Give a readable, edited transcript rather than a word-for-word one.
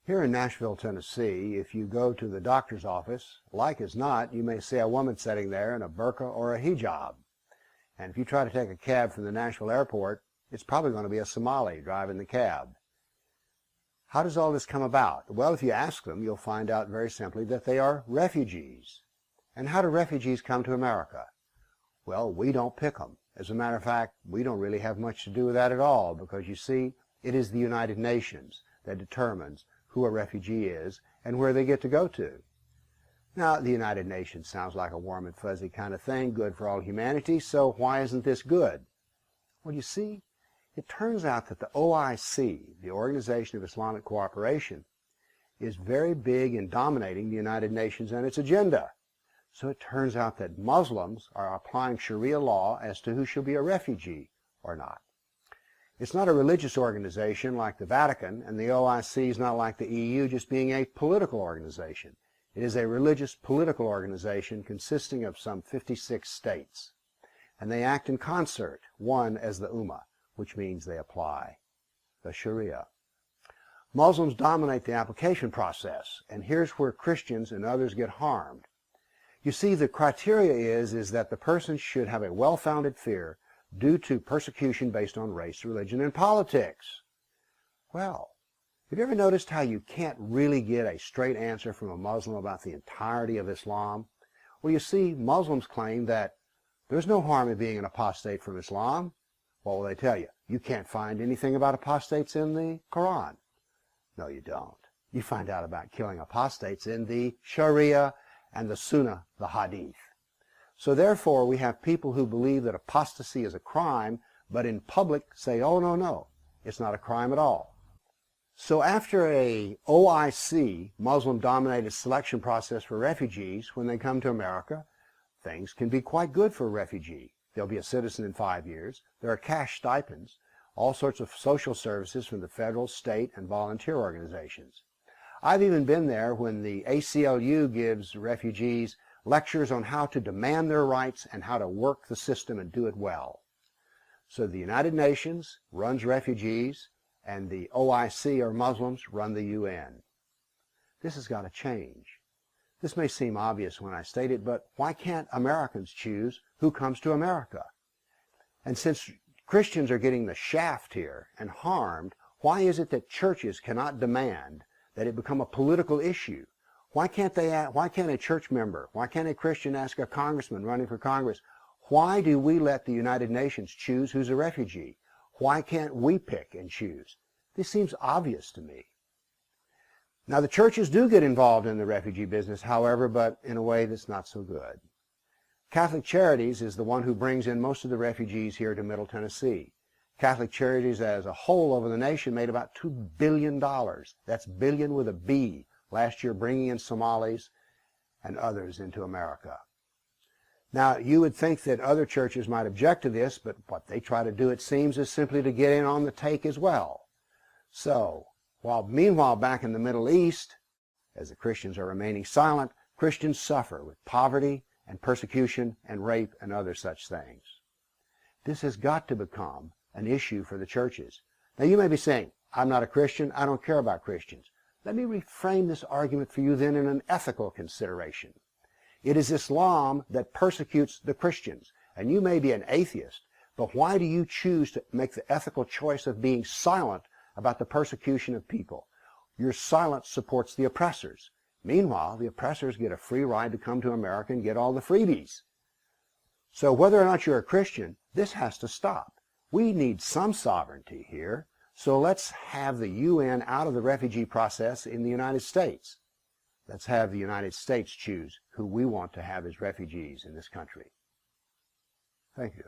Here in Nashville, Tennessee, if you go to the doctor's office, like as not, you may see a woman sitting there in a burqa or a hijab. And if you try to take a cab from the Nashville airport, it's probably going to be a Somali driving the cab. How does all this come about? Well, if you ask them, you'll find out very simply that they are refugees. And how do refugees come to America? Well, we don't pick them. As a matter of fact, we don't really have much to do with that at all, because you see, it is the United Nations that determines who a refugee is and where they get to go to. Now, the United Nations sounds like a warm and fuzzy kind of thing, good for all humanity, so why isn't this good? Well, you see, it turns out that the OIC, the Organization of Islamic Cooperation, is very big in dominating the United Nations and its agenda. So it turns out that Muslims are applying Sharia law as to who shall be a refugee or not. It's not a religious organization like the Vatican, and the OIC is not like the EU just being a political organization. It is a religious political organization consisting of some 56 states. And they act in concert, one as the Ummah, which means they apply the Sharia. Muslims dominate the application process, and here's where Christians and others get harmed. You see, the criteria is that the person should have a well-founded fear due to persecution based on race, religion, and politics. Well, have you ever noticed how you can't really get a straight answer from a Muslim about the entirety of Islam? Well, you see, Muslims claim that there's no harm in being an apostate from Islam. What will they tell you? You can't find anything about apostates in the Quran. No, you don't. You find out about killing apostates in the Sharia and the Sunnah, the Hadith. So therefore, we have people who believe that apostasy is a crime, but in public say, oh, no, it's not a crime at all. So after a OIC, Muslim-dominated selection process for refugees, when they come to America, things can be quite good for a refugee. They'll be a citizen in 5 years. There are cash stipends, all sorts of social services from the federal, state, and volunteer organizations. I've even been there when the ACLU gives refugees lectures on how to demand their rights and how to work the system and do it well. So the United Nations runs refugees, and the OIC, or Muslims, run the UN. This has got to change. This may seem obvious when I state it, but why can't Americans choose who comes to America? And since Christians are getting the shaft here and harmed, why is it that churches cannot demand that it become a political issue? Why can't a church member, why can't a Christian ask a congressman running for Congress, why do we let the United Nations choose who's a refugee? Why can't we pick and choose? This seems obvious to me. Now, the churches do get involved in the refugee business, however, but in a way that's not so good. Catholic Charities is the one who brings in most of the refugees here to Middle Tennessee. Catholic Charities as a whole over the nation made about $2 billion. That's billion with a B. Last year, bringing in Somalis and others into America. Now, you would think that other churches might object to this, but what they try to do, it seems, is simply to get in on the take as well. So, meanwhile, back in the Middle East, as the Christians are remaining silent, Christians suffer with poverty and persecution and rape and other such things. This has got to become an issue for the churches. Now, you may be saying, I'm not a Christian, I don't care about Christians. Let me reframe this argument for you then in an ethical consideration. It is Islam that persecutes the Christians, and you may be an atheist, but why do you choose to make the ethical choice of being silent about the persecution of people? Your silence supports the oppressors. Meanwhile, the oppressors get a free ride to come to America and get all the freebies. So whether or not you're a Christian, this has to stop. We need some sovereignty here. So let's have the UN out of the refugee process in the United States. Let's have the United States choose who we want to have as refugees in this country. Thank you.